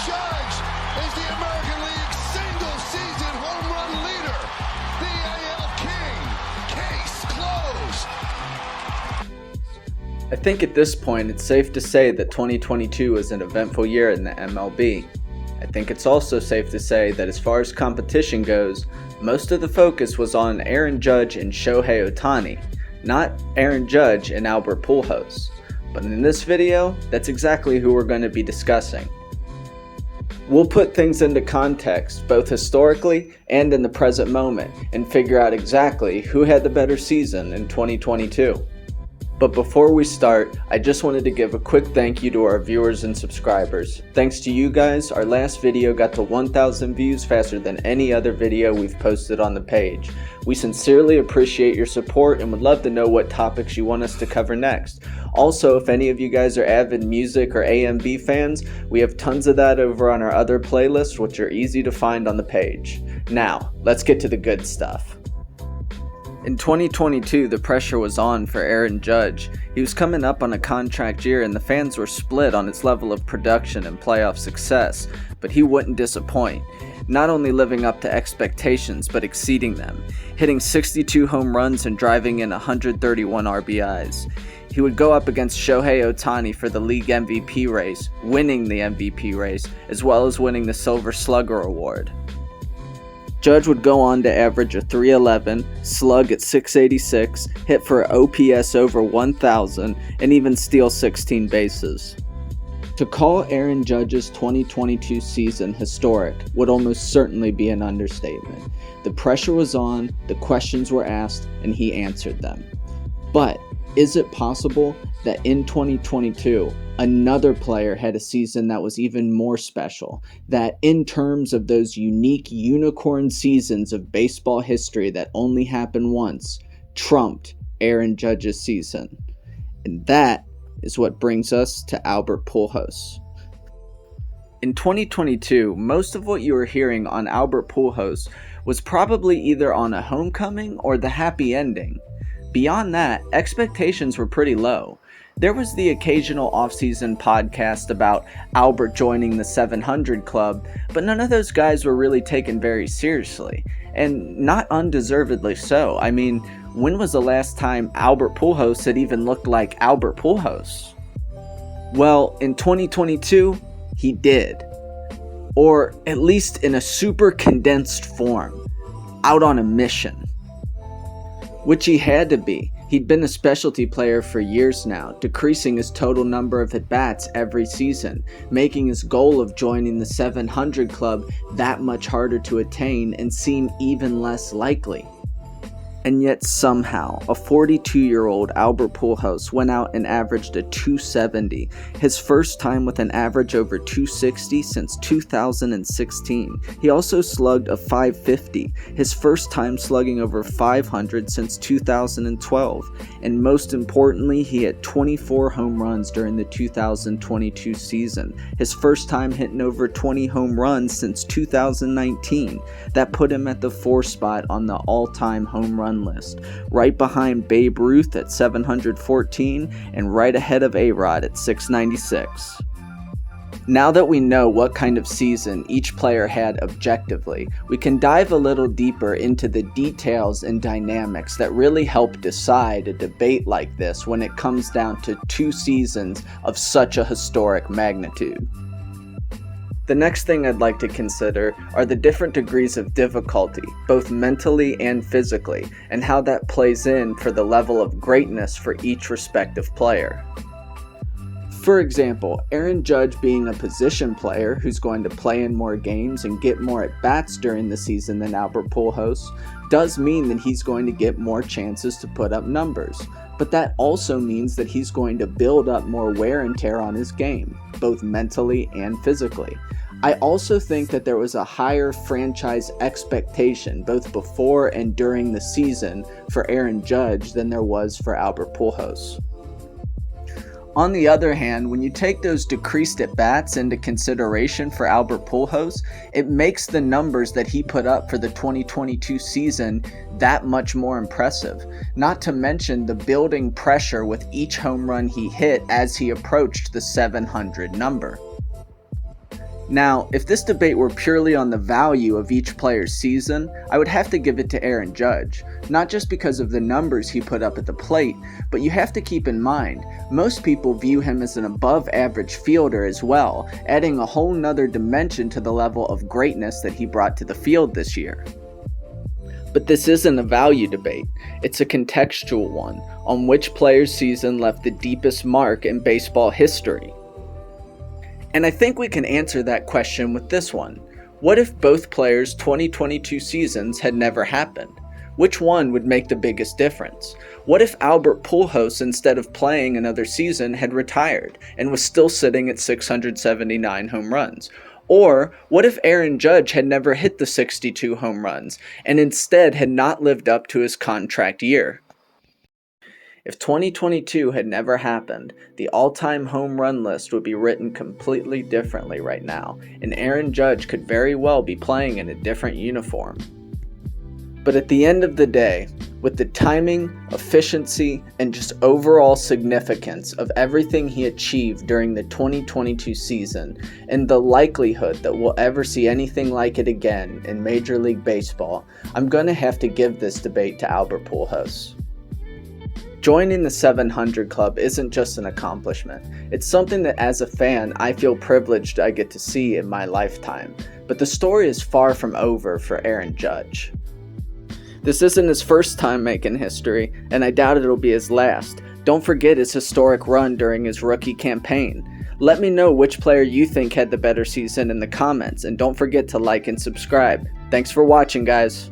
Judge is the American League single-season home run leader. The AL King. Case closed. I think at this point it's safe to say that 2022 was an eventful year in the MLB. I think it's also safe to say that as far as competition goes, most of the focus was on Aaron Judge and Shohei Ohtani, not Aaron Judge and Albert Pujols. But in this video, that's exactly who we're going to be discussing. We'll put things into context, both historically and in the present moment, and figure out exactly who had the better season in 2022. But before we start, I just wanted to give a quick thank you to our viewers and subscribers. Thanks to you guys, our last video got to 1,000 views faster than any other video we've posted on the page. We sincerely appreciate your support and would love to know what topics you want us to cover next. Also, if any of you guys are avid music or A&B fans, we have tons of that over on our other playlists, which are easy to find on the page. Now, let's get to the good stuff. In 2022, the pressure was on for Aaron Judge. He was coming up on a contract year and the fans were split on his level of production and playoff success, but he wouldn't disappoint. Not only living up to expectations, but exceeding them, hitting 62 home runs and driving in 131 RBIs. He would go up against Shohei Ohtani for the league MVP race, winning the MVP race, as well as winning the Silver Slugger Award. Judge would go on to average a .311, slug at .686, hit for an OPS over 1,000, and even steal 16 bases. To call Aaron Judge's 2022 season historic would almost certainly be an understatement. The pressure was on, the questions were asked, and he answered them. But is it possible that in 2022, another player had a season that was even more special, that in terms of those unique unicorn seasons of baseball history that only happen once, trumped Aaron Judge's season? And that is what brings us to Albert Pujols. In 2022, most of what you were hearing on Albert Pujols was probably either on a homecoming or the happy ending. Beyond that, expectations were pretty low. There was the occasional off-season podcast about Albert joining the 700 Club, but none of those guys were really taken very seriously, and not undeservedly so. I mean, when was the last time Albert Pujols had even looked like Albert Pujols? Well, in 2022, he did. Or at least in a super condensed form, out on a mission. Which he had to be. He'd been a specialty player for years now, decreasing his total number of at-bats every season, making his goal of joining the 700 Club that much harder to attain and seem even less likely. And yet somehow, a 42-year-old Albert Pujols went out and averaged a .270, his first time with an average over .260 since 2016. He also slugged a .550, his first time slugging over .500 since 2012. And most importantly, he hit 24 home runs during the 2022 season, his first time hitting over 20 home runs since 2019. That put him at the 4th spot on the all-time home run list, right behind Babe Ruth at 714 and right ahead of A-Rod at 696. Now that we know what kind of season each player had objectively, we can dive a little deeper into the details and dynamics that really help decide a debate like this when it comes down to two seasons of such a historic magnitude. The next thing I'd like to consider are the different degrees of difficulty, both mentally and physically, and how that plays in for the level of greatness for each respective player. For example, Aaron Judge being a position player who's going to play in more games and get more at-bats during the season than Albert Pujols does mean that he's going to get more chances to put up numbers. But that also means that he's going to build up more wear and tear on his game, both mentally and physically. I also think that there was a higher franchise expectation both before and during the season for Aaron Judge than there was for Albert Pujols. On the other hand, when you take those decreased at-bats into consideration for Albert Pujols, it makes the numbers that he put up for the 2022 season that much more impressive. Not to mention the building pressure with each home run he hit as he approached the 700 number. Now, if this debate were purely on the value of each player's season, I would have to give it to Aaron Judge, not just because of the numbers he put up at the plate, but you have to keep in mind, most people view him as an above average fielder as well, adding a whole nother dimension to the level of greatness that he brought to the field this year. But this isn't a value debate, it's a contextual one, on which player's season left the deepest mark in baseball history. And I think we can answer that question with this one. What if both players' 2022 seasons had never happened? Which one would make the biggest difference? What if Albert Pujols, instead of playing another season, had retired and was still sitting at 679 home runs? Or what if Aaron Judge had never hit the 62 home runs and instead had not lived up to his contract year? If 2022 had never happened, the all-time home run list would be written completely differently right now, and Aaron Judge could very well be playing in a different uniform. But at the end of the day, with the timing, efficiency, and just overall significance of everything he achieved during the 2022 season, and the likelihood that we'll ever see anything like it again in Major League Baseball, I'm going to have to give this debate to Albert Pujols. Joining the 700 Club isn't just an accomplishment, it's something that as a fan I feel privileged I get to see in my lifetime, but the story is far from over for Aaron Judge. This isn't his first time making history, and I doubt it'll be his last. Don't forget his historic run during his rookie campaign. Let me know which player you think had the better season in the comments, and don't forget to like and subscribe. Thanks for watching, guys.